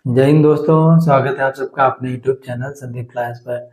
जय हिंद दोस्तों, स्वागत है आप सबका अपने YouTube चैनल संदीप क्लास पर।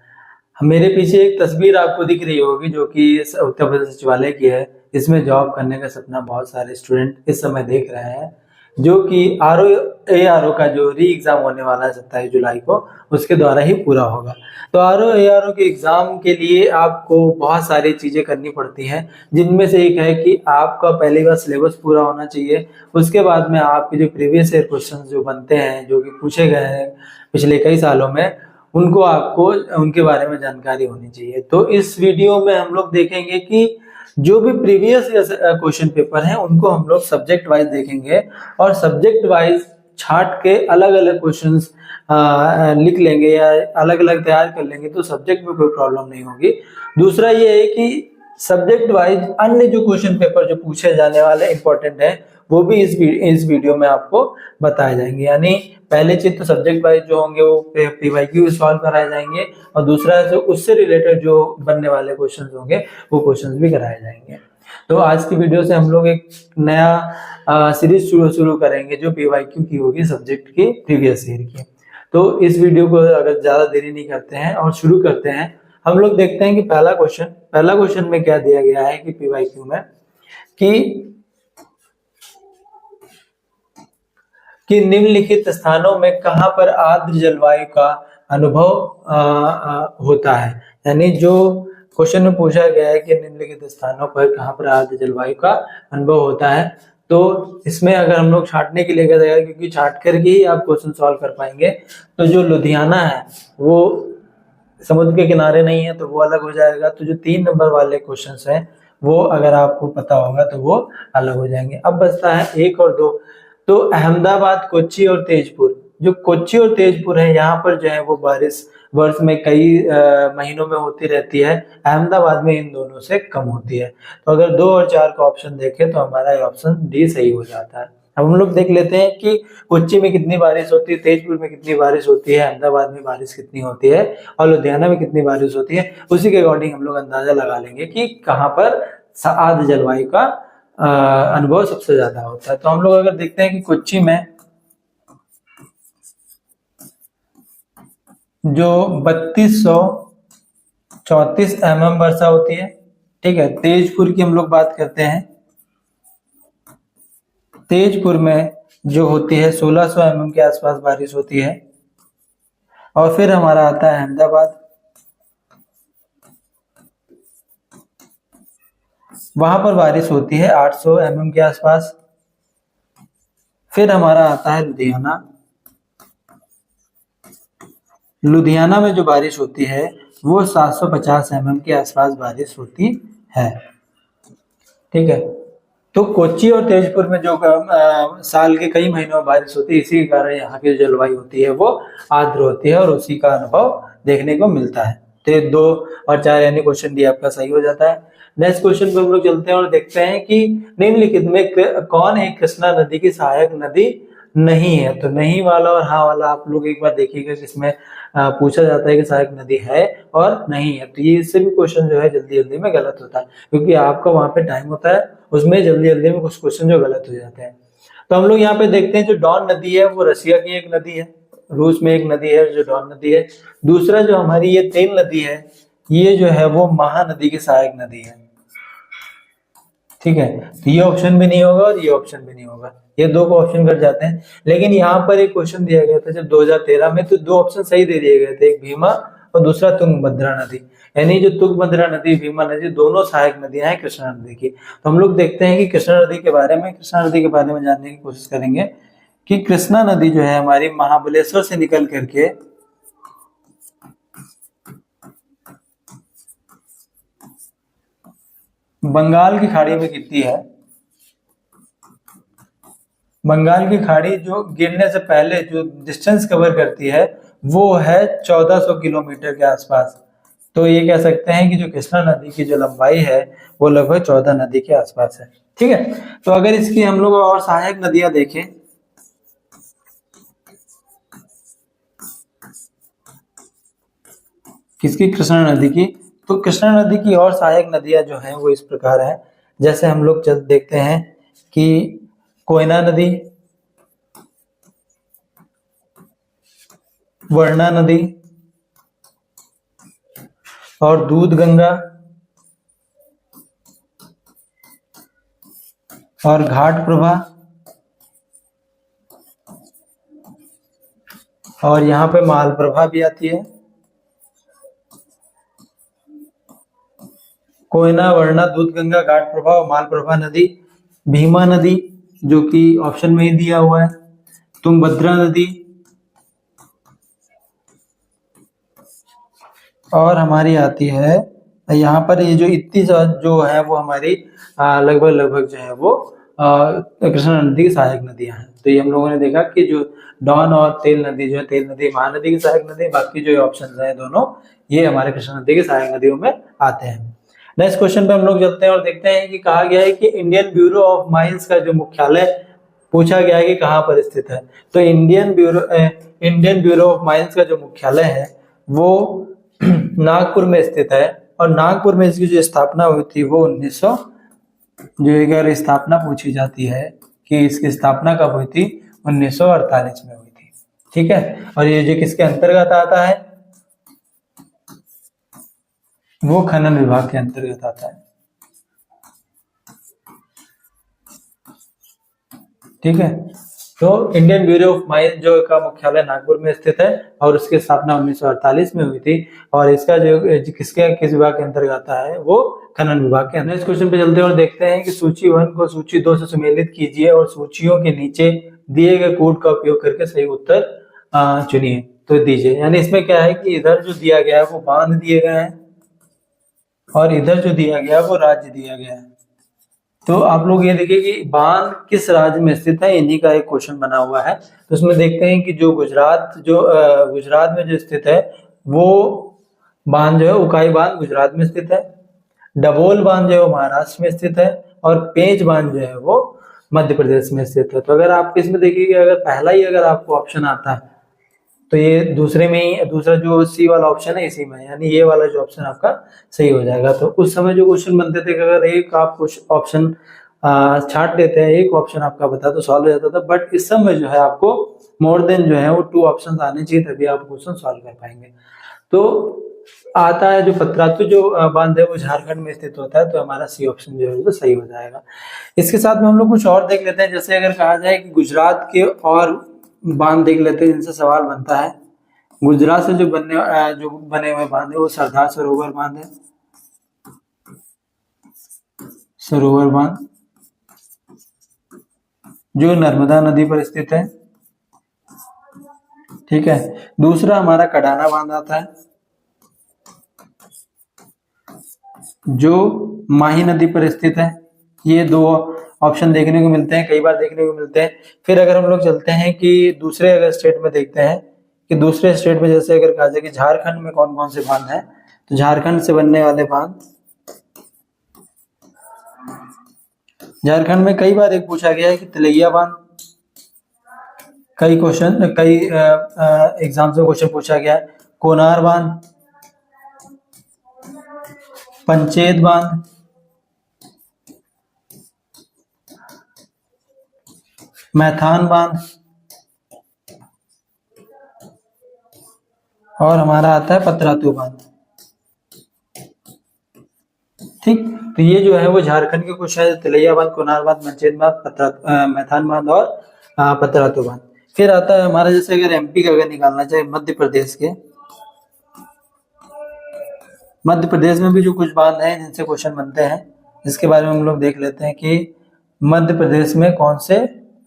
मेरे पीछे एक तस्वीर आपको दिख रही होगी जो कि उत्तर प्रदेश सचिवालय की है। इसमें जॉब करने का सपना बहुत सारे स्टूडेंट इस समय देख रहे हैं, जो कि RO ARO का जो री एग्जाम होने वाला है 27 जुलाई को, उसके द्वारा ही पूरा होगा। तो RO ARO के एग्जाम के लिए आपको बहुत सारी चीजें करनी पड़ती हैं, जिनमें से एक है कि आपका पहली बार सिलेबस पूरा होना चाहिए। उसके बाद में आपके जो प्रीवियस ईयर क्वेश्चन जो बनते हैं, जो कि पूछे गए हैं पिछले कई सालों में, उनको आपको उनके बारे में जानकारी होनी चाहिए। तो इस वीडियो में हम लोग देखेंगे कि जो भी प्रीवियस क्वेश्चन पेपर हैं उनको हम लोग सब्जेक्ट वाइज देखेंगे, और सब्जेक्ट वाइज छाट के अलग अलग क्वेश्चंस लिख लेंगे या अलग अलग तैयार कर लेंगे, तो सब्जेक्ट में कोई प्रॉब्लम नहीं होगी। दूसरा ये है कि सब्जेक्ट वाइज अन्य जो क्वेश्चन पेपर जो पूछे जाने वाले इंपॉर्टेंट है, वो भी इस वीडियो में आपको बताए जाएंगे। यानी पहले चीज तो सब्जेक्ट वाइज जो होंगे वो PYQ सॉल्व कराए जाएंगे, और दूसरा जो उससे रिलेटेड जो बनने वाले क्वेश्चंस होंगे वो क्वेश्चंस भी कराए जाएंगे। तो आज की वीडियो से हम लोग एक नया सीरीज शुरू करेंगे जो PYQ की होगी, सब्जेक्ट की प्रीवियस ईयर की। तो इस वीडियो को अगर ज्यादा देरी नहीं करते हैं और शुरू करते हैं, हम लोग देखते हैं कि पहला क्वेश्चन में क्या दिया गया है कि PYQ में कि निम्नलिखित स्थानों में कहां पर आर्द्र जलवायु का अनुभव होता है। यानी जो क्वेश्चन में पूछा गया है कि निम्नलिखित स्थानों पर कहां पर आर्द्र जलवायु का अनुभव होता है, तो इसमें अगर हम लोग छांटने के लिए गए जाएगा, क्योंकि छांट कर ही आप क्वेश्चन सॉल्व कर पाएंगे। तो जो लुधियाना है वो समुद्र के किनारे नहीं है, तो वो अलग हो जाएगा। तो जो 3 नंबर वाले क्वेश्चंस हैं वो अगर आपको पता होगा तो वो अलग हो जाएंगे। अब बचता है 1 और 2। तो अहमदाबाद, कोच्चि और तेजपुर, जो कोच्चि और तेजपुर है, यहाँ पर जो है वो बारिश वर्ष में कई महीनों में होती रहती है। अहमदाबाद में इन दोनों से कम होती है। तो अगर 2 और 4 का ऑप्शन देखें तो हमारा ऑप्शन डी सही हो जाता है। अब हम लोग देख लेते हैं कि कोच्चि में कितनी बारिश होती है, तेजपुर में कितनी बारिश होती है, अहमदाबाद में बारिश कितनी होती है, और लुधियाना में कितनी बारिश होती है। उसी के अकॉर्डिंग हम लोग अंदाजा लगा लेंगे कि कहाँ पर आर्द्र जलवायु का अनुभव सबसे ज्यादा होता है। तो हम लोग अगर देखते हैं कि कोच्चि में जो 3234 mm वर्षा होती है, ठीक है। तेजपुर की हम लोग बात करते हैं, तेजपुर में जो होती है 1600 mm के आसपास बारिश होती है। और फिर हमारा आता है अहमदाबाद, वहां पर बारिश होती है 800 mm के आसपास। फिर हमारा आता है लुधियाना, लुधियाना में जो बारिश होती है वो 750 mm के आसपास बारिश होती है, ठीक है। तो कोच्चि और तेजपुर में जो साल के कई महीनों में बारिश होती है, इसी के कारण यहाँ की जलवायु होती है वो आर्द्र होती है, और उसी का अनुभव देखने को मिलता है। तो 2 और 4 यानी क्वेश्चन डी आपका सही हो जाता है। नेक्स्ट क्वेश्चन पे हम लोग चलते हैं और देखते हैं कि निम्नलिखित में कौन एक कृष्णा नदी की सहायक नदी नहीं है। तो नहीं वाला और हाँ वाला आप लोग एक बार देखिएगा, जिसमें पूछा जाता है कि सहायक नदी है और नहीं है। तो ये इससे भी क्वेश्चन जो है जल्दी जल्दी में गलत होता है, क्योंकि आपका वहां पे टाइम होता है, उसमें जल्दी जल्दी में कुछ क्वेश्चन जो गलत हो जाते हैं। तो हम लोग यहाँ पे देखते हैं जो डॉन नदी है वो रशिया की एक नदी है, रूस में एक नदी है जो डॉन नदी है। दूसरा जो हमारी ये तेल नदी है, ये जो है वो महानदी की सहायक नदी है, ठीक है। तो ये ऑप्शन भी नहीं होगा और ये ऑप्शन भी नहीं होगा, ये 2 को ऑप्शन कट जाते हैं। लेकिन यहाँ पर एक क्वेश्चन दिया गया था जब 2013 में, तो 2 ऑप्शन सही दे दिए गए थे, एक भीमा और दूसरा तुंगभद्रा नदी। यानी जो तुंगभद्रा नदी, भीमा नदी, दोनों सहायक नदियां हैं कृष्णा नदी की। तो हम लोग देखते हैं कि कृष्णा नदी के बारे में जानने की कोशिश करेंगे कि कृष्णा नदी जो है हमारी महाबलेश्वर से निकल करके बंगाल की खाड़ी में गिरती है। बंगाल की खाड़ी जो गिरने से पहले जो डिस्टेंस कवर करती है वो है 1400 किलोमीटर के आसपास। तो ये कह सकते हैं कि जो कृष्णा नदी की जो लंबाई है वो लगभग 14 नदी के आसपास है, ठीक है। तो अगर इसकी हम लोग और सहायक नदियां देखें, किसकी, कृष्णा नदी की। तो कृष्णा नदी की और सहायक नदियां जो हैं वो इस प्रकार है। जैसे हम लोग चल देखते हैं कि कोयना नदी, वर्णा नदी और दूध गंगा और घाट प्रभा और यहाँ पे मालप्रभा भी आती है। कोयना, वर्णा, दूध गंगा, घाट प्रभा और मालप्रभा नदी। भीमा नदी जो कि ऑप्शन में ही दिया हुआ है। तुंगभद्रा नदी और हमारी आती है यहाँ पर, ये जो इतनी जो है वो हमारी लगभग जो है वो कृष्णा नदी की सहायक नदियां हैं। तो ये हम लोगों ने देखा कि जो डॉन और तेल नदी जो है, तेल नदी महानदी की सहायक नदी, बाकी जो ऑप्शन है दोनों ये हमारे कृष्णा नदी की सहायक नदियों में आते हैं। नेक्स्ट क्वेश्चन पे हम लोग चलते हैं और देखते हैं कि कहा गया है कि इंडियन ब्यूरो ऑफ माइंस का जो मुख्यालय पूछा गया है कि कहाँ पर स्थित है। तो इंडियन ब्यूरो ऑफ माइंस का जो मुख्यालय है वो नागपुर में स्थित है। और नागपुर में इसकी जो स्थापना हुई थी वो 1900, जो अगर स्थापना पूछी जाती है कि इसकी स्थापना कब हुई थी, 1948 में हुई थी। ठीक है, और ये जो किसके अंतर्गत आता है, वो खनन विभाग के अंतर्गत आता है। ठीक है, तो इंडियन ब्यूरो ऑफ माइंस जो का मुख्यालय नागपुर में स्थित है और उसकी स्थापना 1948 में हुई थी। और इसका जो किस विभाग के अंतर्गत आता है, वो खनन विभाग के अंदर। इस क्वेश्चन पे चलते हैं और देखते हैं कि सूची 1 को सूची 2 से सुमेलित कीजिए और सूचियों के नीचे दिए गए कोड का उपयोग करके सही उत्तर चुनिए। तो दीजिए, यानी इसमें क्या है कि इधर जो दिया गया है वो बांध दिए गए हैं और इधर जो दिया गया है वो राज्य दिया गया है। तो आप लोग ये देखिए कि बांध किस राज्य में स्थित है, इन्हीं का एक क्वेश्चन बना हुआ है। तो उसमें देखते हैं कि जो गुजरात में जो स्थित है वो बांध जो है, उकाई बांध गुजरात में स्थित है। डबोल बांध जो है वो महाराष्ट्र में स्थित है और पेंच बांध जो है वो मध्य प्रदेश में स्थित है। तो अगर आप इसमें देखिए, अगर पहला ही अगर आपको ऑप्शन आता है तो ये दूसरे में ही, दूसरा जो सी वाला ऑप्शन है इसी में, यानी ये वाला जो ऑप्शन आपका सही हो जाएगा। तो उस समय जो क्वेश्चन बनते थे कि अगर एक आप ऑप्शन छांट लेते हैं, एक ऑप्शन आपका बता तो सॉल्व हो जाता था। बट इस समय जो है आपको मोर देन जो है वो 2 ऑप्शन आने चाहिए, तभी आप क्वेश्चन सॉल्व कर पाएंगे। तो आता है जो पतरातू जो बांध है वो झारखंड में स्थित होता है। तो हमारा सी ऑप्शन जो है वो सही हो जाएगा। इसके साथ में हम लोग कुछ और देख लेते हैं। जैसे अगर कहा जाए कि गुजरात के और बांध देख लेते हैं, जिनसे सवाल बनता है। गुजरात से जो बने हुए बांध है वो सरदार सरोवर बांध है, सरोवर बांध जो नर्मदा नदी पर स्थित है। ठीक है, दूसरा हमारा कडाना बांध आता है जो माही नदी पर स्थित है। ये 2 ऑप्शन देखने को मिलते हैं, कई बार देखने को मिलते हैं। फिर अगर हम लोग चलते हैं कि दूसरे अगर स्टेट में देखते हैं कि दूसरे स्टेट में, जैसे अगर कहा जाए कि झारखंड में कौन कौन से बांध हैं, तो झारखंड से बनने वाले बांध, झारखंड में कई बार एक पूछा गया है कि तिलैया बांध, कई एग्जाम्स में क्वेश्चन पूछा गया है। कोनार बांध, पंचेत बांध, मैथान बांध और हमारा आता है पतरातू बांध। ठीक, तो ये जो है वो झारखंड के कुछ है, तिलैया बांध, कोनार बांध, पंचेत बांध, मैथान बांध और पतरातू बांध। फिर आता है हमारा, जैसे अगर एमपी का अगर निकालना चाहे, मध्य प्रदेश में भी जो कुछ बांध हैं जिनसे क्वेश्चन बनते हैं, जिसके बारे में हम लोग देख लेते हैं कि मध्य प्रदेश में कौन से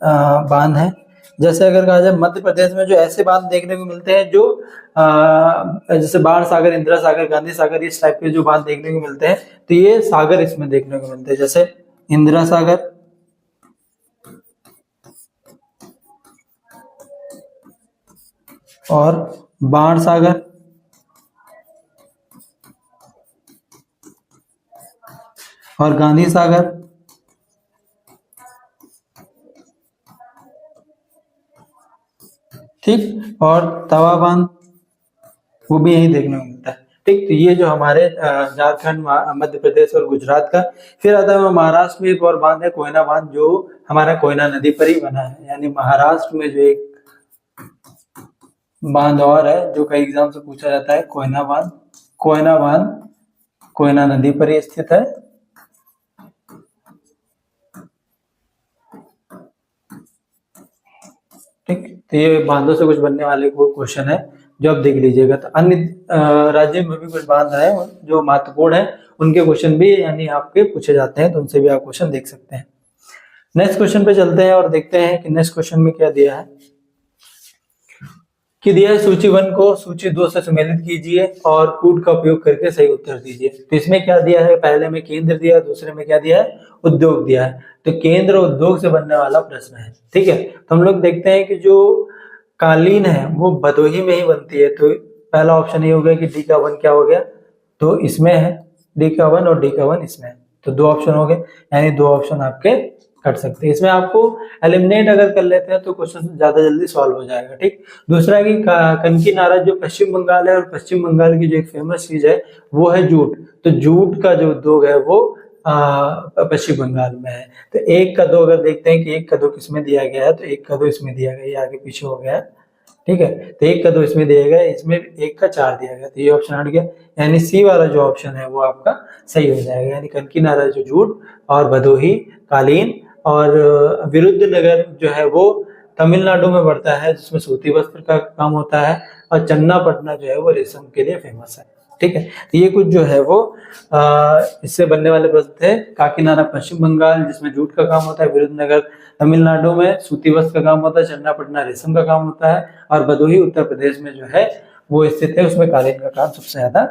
बांध हैं। जैसे अगर कहा जाए मध्य प्रदेश में जो ऐसे बांध देखने को मिलते हैं जो जैसे बाण सागर, इंदिरा सागर, गांधी सागर, इस टाइप के जो बांध देखने को मिलते हैं, तो ये सागर इसमें देखने को मिलते हैं। जैसे इंदिरा सागर, और बाण सागर, और गांधी सागर, ठीक, और तवा बांध, वो भी यही देखने को मिलता है। ठीक, तो ये जो हमारे झारखंड, मध्य प्रदेश और गुजरात का। फिर आता है महाराष्ट्र में एक और बांध है, कोयना बांध, जो हमारा कोयना नदी पर ही बना है। यानी महाराष्ट्र में जो एक बांध और है जो कई एग्जाम से पूछा जाता है, कोयना बांध। कोयना बांध कोयना नदी पर ही स्थित है। ठीक, तो ये बांधों से कुछ बनने वाले को क्वेश्चन है जो आप देख लीजिएगा। तो अन्य राज्यों में भी कुछ बांध है जो महत्वपूर्ण है, उनके क्वेश्चन भी यानी आपके पूछे जाते हैं, तो उनसे भी आप क्वेश्चन देख सकते हैं। नेक्स्ट क्वेश्चन पे चलते हैं और देखते हैं कि नेक्स्ट क्वेश्चन में क्या दिया है। कि दिया है सूची 1 को सूची 2 से सम्मिलित कीजिए और कूट का उपयोग करके सही उत्तर दीजिए। तो इसमें क्या दिया है, पहले में केंद्र दिया है, दूसरे में क्या दिया है, उद्योग दिया है। तो केंद्र उद्योग से बनने वाला प्रश्न है। ठीक है, तो हम लोग देखते हैं कि जो कालीन है वो भदोही में ही बनती है। तो पहला ऑप्शन ये हो गया कि डी का 1 क्या हो गया, तो इसमें है डी का 1 और डी का 1 इसमें है, तो 2 ऑप्शन हो गए, यानी 2 ऑप्शन आपके कट सकते हैं। इसमें आपको एलिमिनेट अगर कर लेते हैं तो क्वेश्चन ज्यादा जल्दी सॉल्व हो जाएगा। ठीक, दूसरा है कि कनकी नाराज जो पश्चिम बंगाल है, और पश्चिम बंगाल की जो एक फेमस चीज है वो है जूट। तो जूट का जो उद्योग है वो पश्चिम बंगाल में है। तो 1 का 2 अगर देखते हैं कि 1 का 2 किसमें दिया गया है, तो 1 का 2 इसमें दिया गया, ये आगे पीछे हो गया है। ठीक है, तो 1 का 2 इसमें दिया गया, इसमें 1 का 4 दिया गया, तो ये ऑप्शन हट गया, यानी सी वाला जो ऑप्शन है वो आपका सही हो जाएगा। यानी कनकी नाराज जो जूट और भदोही कालीन और विरुद्ध नगर जो है वो तमिलनाडु में पड़ता है, जिसमें सूती वस्त्र का काम होता है, और चन्नापटना जो है वो रेशम के लिए फेमस है। ठीक है, तो ये कुछ जो है वो इससे बनने वाले प्रश्न थे। काकीनाडा पश्चिम बंगाल जिसमें जूट का काम होता है, विरुद्धनगर तमिलनाडु में सूती वस्त्र का काम होता है, चन्नापटना रेशम का काम होता है, और भदोही उत्तर प्रदेश में जो है वो स्थित है, उसमें कालीन का काम सबसे ज्यादा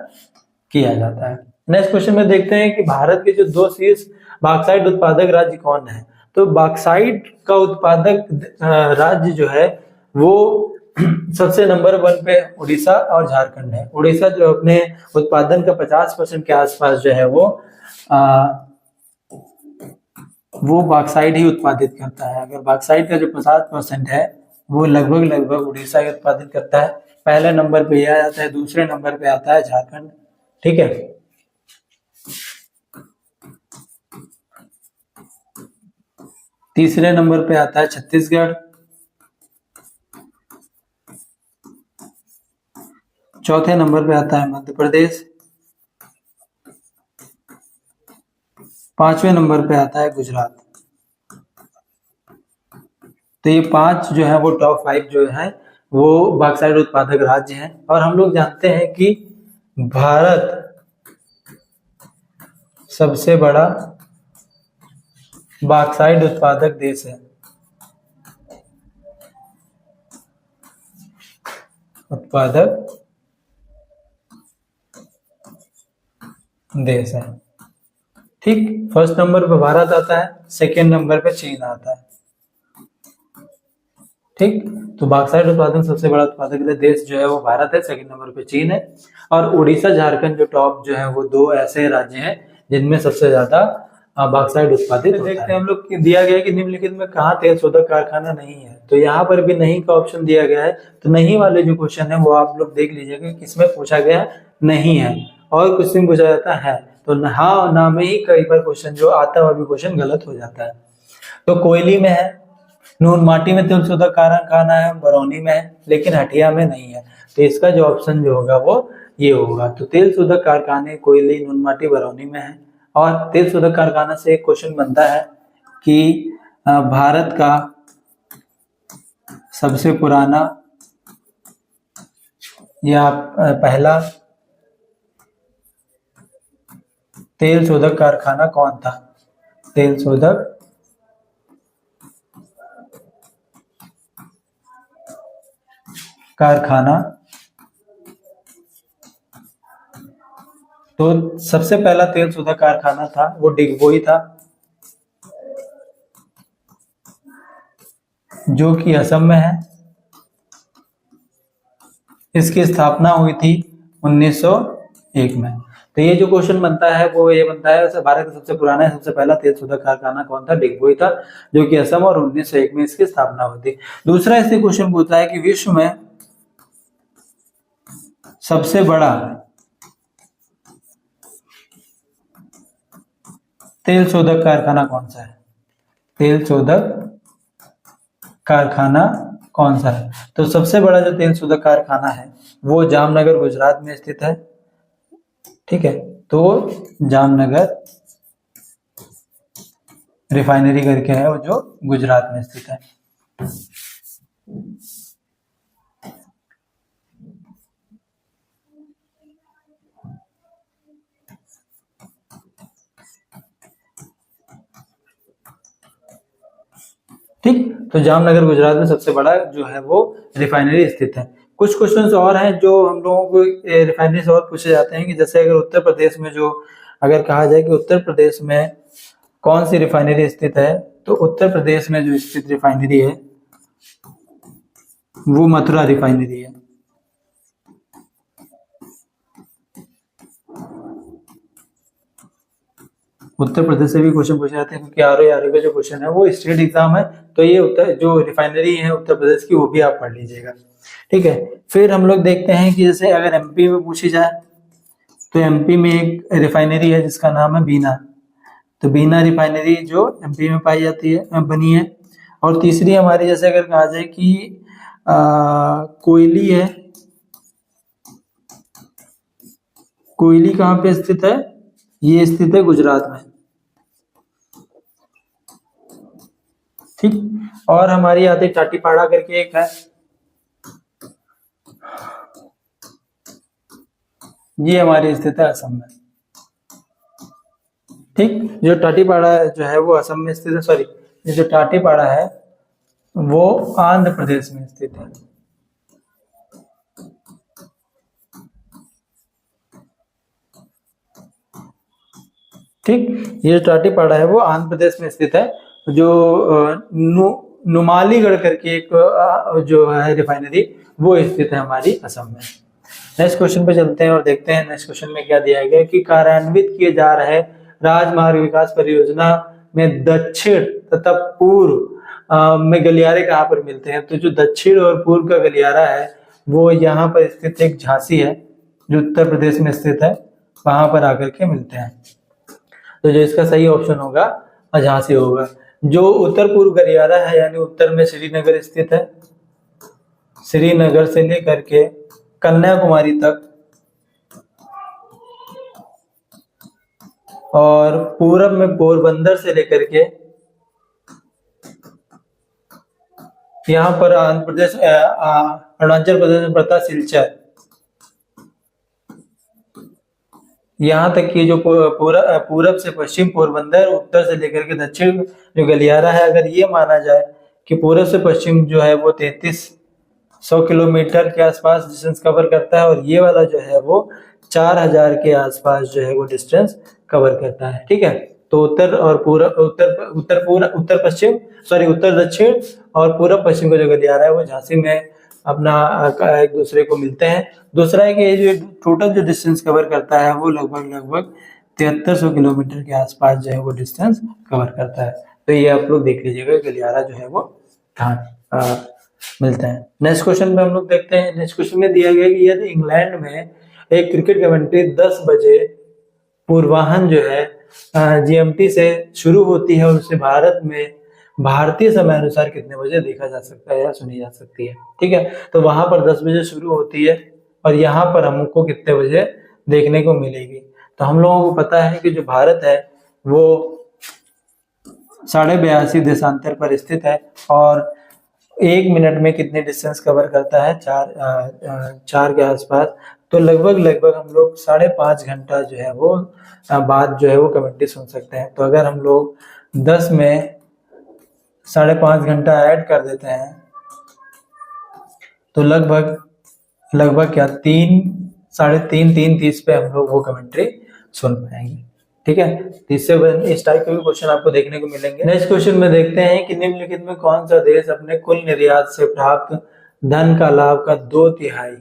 किया जाता है। नेक्स्ट क्वेश्चन में देखते हैं कि भारत के जो 2 शीर्ष बॉक्साइट उत्पादक राज्य कौन है। तो बॉक्साइट का उत्पादक राज्य जो है वो सबसे नंबर 1 पे उड़ीसा और झारखंड है। उड़ीसा जो अपने उत्पादन का 50% के आसपास जो है वो बॉक्साइट ही उत्पादित करता है। अगर बॉक्साइट का जो 50% है वो लगभग उड़ीसा ही उत्पादित करता है। पहले नंबर पे यह आता है, दूसरे नंबर पे आता है झारखंड। ठीक है, तीसरे नंबर पे आता है छत्तीसगढ़, चौथे नंबर पे आता है मध्य प्रदेश, 5वें नंबर पे आता है गुजरात। तो ये 5 जो है वो टॉप 5 जो है वो बॉक्साइट उत्पादक राज्य हैं। और हम लोग जानते हैं कि भारत सबसे बड़ा बॉक्साइट उत्पादक देश है। उत्पादक देश है। ठीक, फर्स्ट नंबर पे भारत आता है, सेकेंड नंबर पे चीन आता है। ठीक, तो बॉक्साइट उत्पादन सबसे बड़ा उत्पादक देश जो है वो भारत है, सेकंड नंबर पे चीन है, और उड़ीसा झारखंड जो टॉप जो है वो 2 ऐसे राज्य हैं जिनमें सबसे ज्यादा बॉक्साइट उत्पादित होता है। देखते हैं हम लोग दिया गया है कि निम्नलिखित में कहाँ तेल शोधक कारखाना नहीं है। तो यहाँ पर भी नहीं का ऑप्शन दिया गया है। तो नहीं वाले जो क्वेश्चन है वो आप लोग देख लीजिएगा किसमें पूछा गया नहीं है, और कुछ में पूछा जाता है। तो हाँ ना में ही कई बार क्वेश्चन जो आता है वो भी क्वेश्चन गलत हो जाता है। तो कोयली में है, नूनमाटी में तेल शोधक कारखाना है, बरौनी में है, लेकिन हटिया में नहीं है। तो इसका जो ऑप्शन जो होगा वो ये होगा। तो तेल शोधक कारखाने कोयली, नूनमाटी, बरौनी में है। और तेल शोधक कारखाना से एक क्वेश्चन बनता है कि भारत का सबसे पुराना या पहला तेल शोधक कारखाना कौन था। तेल शोधक कारखाना, तो सबसे पहला तेल शोधक कारखाना था वो डिगबोई था, जो कि असम में है। इसकी स्थापना हुई थी 1901 में। तो ये जो क्वेश्चन बनता है वो ये बनता है भारत का सबसे पुराना सबसे पहला तेल शोधक कारखाना कौन था, डिगबोई था, जो कि असम, और 1901 में इसकी स्थापना हुई थी। दूसरा इससे क्वेश्चन पूछता है कि विश्व में सबसे बड़ा तेल शोधक कारखाना कौन सा है। तेल शोधक कारखाना कौन सा है? तो सबसे बड़ा जो तेल शोधक कारखाना है वो जामनगर गुजरात में स्थित है। ठीक है, तो जामनगर रिफाइनरी करके है वो जो गुजरात में स्थित है। ठीक, तो जामनगर गुजरात में सबसे बड़ा जो है वो रिफाइनरी स्थित है। कुछ क्वेश्चंस और हैं जो हम लोगों को रिफाइनरी से और पूछे जाते हैं कि जैसे अगर उत्तर प्रदेश में जो अगर कहा जाए कि उत्तर प्रदेश में कौन सी रिफाइनरी स्थित है, तो उत्तर प्रदेश में जो स्थित रिफाइनरी है वो मथुरा रिफाइनरी है। उत्तर प्रदेश से भी क्वेश्चन पूछे जाते हैं क्योंकि आर का जो क्वेश्चन है वो स्टेट एग्जाम है, तो ये उत्तर जो रिफाइनरी है उत्तर प्रदेश की वो भी आप पढ़ लीजिएगा। ठीक है, फिर हम लोग देखते हैं कि जैसे अगर एमपी में पूछी जाए तो एमपी में एक रिफाइनरी है जिसका नाम है बीना। तो बीना रिफाइनरी जो एमपी में पाई जाती है, बनी है। और तीसरी हमारी जैसे अगर कहा जाए कि कोयली है, कोयली कहाँ पे स्थित है? ये स्थित है गुजरात में। ठीक, और हमारी आती टाटीपाड़ा करके एक है, ये हमारी स्थित है असम में। ठीक, जो टाटीपाड़ा जो है वो असम में स्थित है, सॉरी ये जो टाटीपाड़ा है वो आंध्र प्रदेश में स्थित है। ठीक, ये जो टाटीपाड़ा है वो आंध्र प्रदेश में स्थित है। जो नुमालीगढ़ करके एक जो है रिफाइनरी वो स्थित है हमारी असम में। नेक्स्ट क्वेश्चन पे चलते हैं और देखते हैं नेक्स्ट क्वेश्चन में क्या दिया गया कि कार्यान्वित किए जा रहे राजमार्ग विकास परियोजना में दक्षिण तथा पूर्व में गलियारे कहाँ पर मिलते हैं? तो जो दक्षिण और पूर्व का गलियारा है वो यहाँ पर स्थित एक झांसी है जो उत्तर प्रदेश में स्थित है, वहां पर आकर के मिलते हैं। तो जो इसका सही ऑप्शन होगा झांसी होगा। जो उत्तर पूर्व गलियारा है यानी उत्तर में श्रीनगर स्थित है, श्रीनगर से लेकर के कन्याकुमारी तक, और पूरब में पोरबंदर से लेकर के यहाँ पर आंध्र प्रदेश अरुणाचल प्रदेश में पड़ता सिलचर, यहाँ तक कि जो पूरब से पश्चिम पोरबंदर, उत्तर से लेकर के दक्षिण जो गलियारा है, अगर ये माना जाए कि पूरब से पश्चिम जो है वो 3300 किलोमीटर के आसपास डिस्टेंस कवर करता है, और ये वाला जो है वो 4000 के आसपास जो है वो डिस्टेंस कवर करता है। ठीक है, तो उत्तर और पूरब उत्तर पश्चिम सॉरी उत्तर दक्षिण और पूरब पश्चिम का जो गलियारा है वो झांसी में अपना एक दूसरे को मिलते हैं। दूसरा है कि ये जो टोटल जो डिस्टेंस कवर करता है वो लगभग 7300 किलोमीटर के आसपास जो है वो डिस्टेंस कवर करता है। तो ये आप लोग देख लीजिएगा गलियारा जो है वो कहाँ मिलते हैं। नेक्स्ट क्वेश्चन में हम लोग देखते हैं। नेक्स्ट क्वेश्चन में दिया गया कि यदि इंग्लैंड में एक क्रिकेट कमेंट्री 10 बजे पूर्वाहन जो है जीएमटी से शुरू होती है और उसे भारत में भारतीय समय अनुसार कितने बजे देखा जा सकता है या सुनी जा सकती है? ठीक है, तो वहां पर 10 बजे शुरू होती है और यहाँ पर हमको कितने बजे देखने को मिलेगी? तो हम लोगों को पता है कि जो भारत है वो 82.5 देशांतर पर स्थित है और 1 मिनट में कितने डिस्टेंस कवर करता है? 4 के आसपास। तो लगभग हम लोग 5.5 घंटा जो है वो बाद जो है वो कमेंट्री सुन सकते हैं। तो अगर हम लोग 10 में 5.5 घंटा ऐड कर देते हैं तो लगभग क्या 3:30 पे हम लोग वो कमेंट्री सुन पाएंगे। ठीक है, इससे इस टाइप के भी क्वेश्चन आपको देखने को मिलेंगे। नेक्स्ट क्वेश्चन में देखते हैं कि निम्नलिखित में कौन सा देश अपने कुल निर्यात से प्राप्त धन का लाभ का 2/3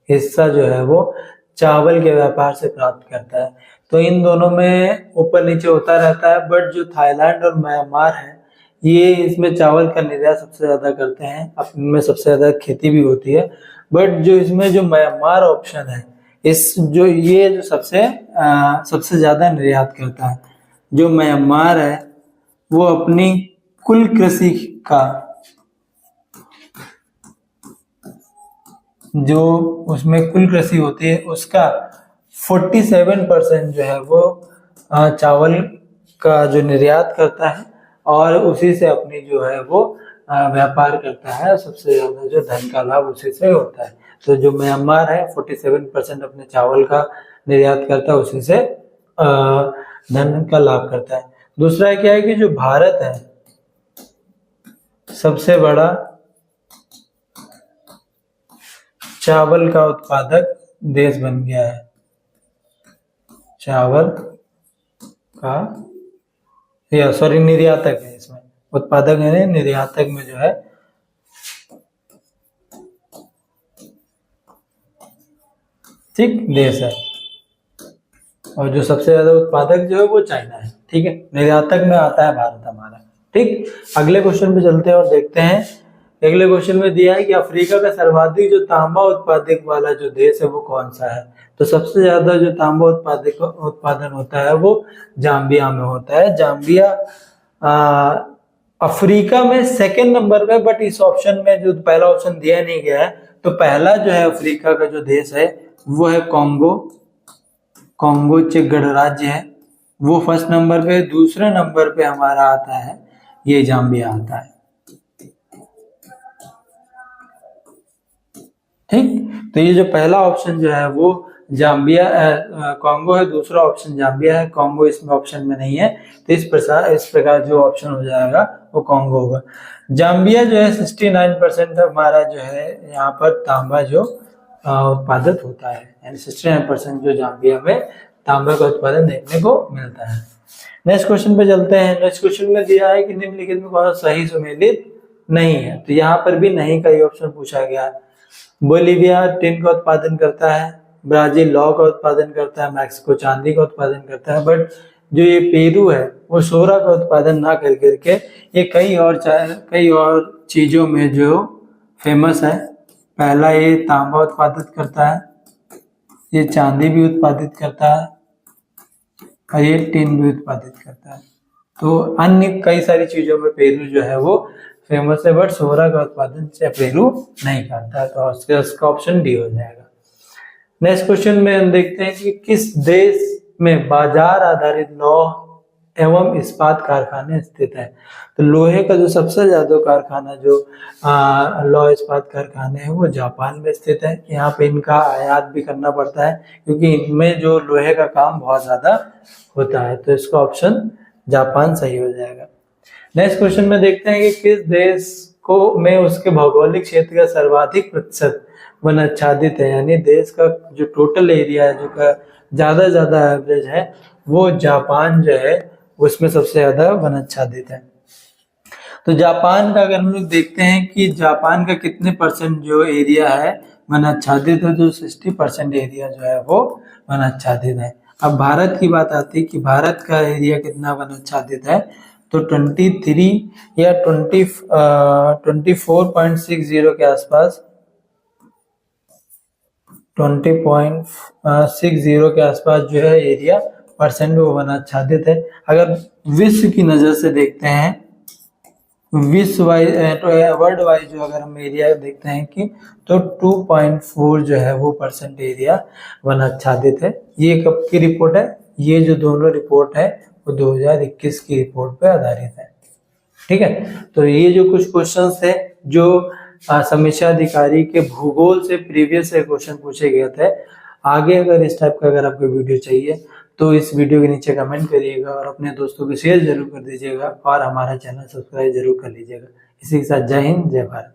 हिस्सा जो है वो चावल के व्यापार से प्राप्त करता है? तो इन दोनों में ऊपर नीचे होता रहता है, बट जो थाईलैंड और म्यांमार है ये इसमें चावल का निर्यात सबसे ज्यादा करते हैं, इनमें सबसे ज्यादा खेती भी होती है। बट जो इसमें जो म्यांमार ऑप्शन है इस जो ये जो सबसे ज्यादा निर्यात करता है। जो म्यांमार है वो अपनी कुल कृषि का जो उसमें कुल कृषि होती है उसका 47% जो है वो चावल का जो निर्यात करता है और उसी से अपनी जो है वो व्यापार करता है। सबसे ज्यादा जो धन का लाभ उसी से होता है। तो जो म्यांमार है 47% अपने चावल का निर्यात करता है, उसी से धन का लाभ करता है। दूसरा क्या है कि जो भारत है सबसे बड़ा चावल का उत्पादक देश बन गया है। चावल का निर्यातक है, इसमें उत्पादक है, निर्यातक में जो है ठीक देश है। और जो सबसे ज्यादा उत्पादक जो है वो चाइना है। ठीक है, निर्यातक में आता है भारत हमारा। ठीक, अगले क्वेश्चन पे चलते हैं और देखते हैं। अगले क्वेश्चन में दिया है कि अफ्रीका का सर्वाधिक जो तांबा उत्पादक वाला जो देश है वो कौन सा है। तो सबसे ज्यादा जो तांबा उत्पादन होता है वो जाम्बिया में होता है। जाम्बिया अफ्रीका में सेकंड नंबर पे, बट इस ऑप्शन में जो पहला ऑप्शन दिया नहीं गया है, तो पहला जो है अफ्रीका का जो देश है वो है कॉन्गो चेक गणराज्य है, वो फर्स्ट नंबर पे। दूसरे नंबर पे हमारा आता है ये जाम्बिया आता है। ठीक, तो ये जो पहला ऑप्शन जो है वो जाम्बिया कॉन्गो है, दूसरा ऑप्शन जाम्बिया है। कॉन्गो इसमें ऑप्शन में नहीं है, तो इस प्रकार जो ऑप्शन हो जाएगा वो कॉन्गो होगा। जाम्बिया जो है 69% हमारा जो है यहाँ पर तांबा जो उत्पादित होता है, यानी 69% जो जाम्बिया में तांबा का उत्पादन देखने को मिलता है। नेक्स्ट क्वेश्चन पे चलते हैं। नेक्स्ट क्वेश्चन में दिया है कि निम्नलिखित में कौन सा सही सुमेलित नहीं है। तो यहाँ पर भी नहीं का ही ऑप्शन पूछा गया है। बोलीविया टिन का उत्पादन करता है, ब्राजील लौह का उत्पादन करता है, मैक्सिको चांदी का उत्पादन करता है, बट जो ये पेरू है वो सोरा का उत्पादन ना कर करके ये कई और चीजों में जो फेमस है। पहला ये तांबा उत्पादित करता है, ये चांदी भी उत्पादित करता है और ये टिन भी उत्पादित करता है। तो अन्य कई सारी चीजों में पेरू जो है वो फेमस है, बट सोरा का उत्पादन से पेरू नहीं करता है। तो उसका ऑप्शन डी हो जाएगा। नेक्स्ट क्वेश्चन में हम देखते हैं कि किस देश में बाजार आधारित लौह एवं इस्पात कारखाने स्थित है। तो लोहे का जो सबसे ज्यादा कारखाना जो लौह इस्पात कारखाने हैं वो जापान में स्थित है। यहाँ पे इनका आयात भी करना पड़ता है क्योंकि इनमें जो लोहे का काम बहुत ज्यादा होता है। तो इसका ऑप्शन जापान सही हो जाएगा। नेक्स्ट क्वेश्चन में देखते हैं कि किस देश को में उसके भौगोलिक क्षेत्र का सर्वाधिक प्रतिशत वन आच्छादित है, यानी देश का जो टोटल एरिया है जो ज्यादा एवरेज है वो जापान जो है उसमें सबसे ज्यादा वन आच्छादित है। तो जापान का अगर हम लोग देखते हैं कि जापान का कितने परसेंट जो एरिया है वन आच्छादित है, तो 60% एरिया जो है वो वन आच्छादित है। अब भारत की बात आती है कि भारत का एरिया कितना वन आच्छादित है, तो 23 या 24.60 के आसपास 20.60 के आसपास जो है एरिया परसेंट वो वन आच्छादित है। अगर विश्व की नजर से देखते हैं, विश्व वाइज वर्ल्ड वाइज जो अगर हम एरिया देखते हैं कि तो 2.4 जो है वो परसेंट एरिया वन आच्छादित है। ये कब की रिपोर्ट है? ये जो दोनों रिपोर्ट है वो 2021 की रिपोर्ट पे आधारित है। ठीक है, तो ये जो कुछ क्वेश्चंस थे जो समीक्षा अधिकारी के भूगोल से प्रीवियस क्वेश्चन पूछे गए थे। आगे अगर इस टाइप का अगर आपको वीडियो चाहिए तो इस वीडियो के नीचे कमेंट करिएगा और अपने दोस्तों को शेयर जरूर कर दीजिएगा और हमारा चैनल सब्सक्राइब जरूर कर लीजिएगा। इसी के साथ जय हिंद, जय भारत।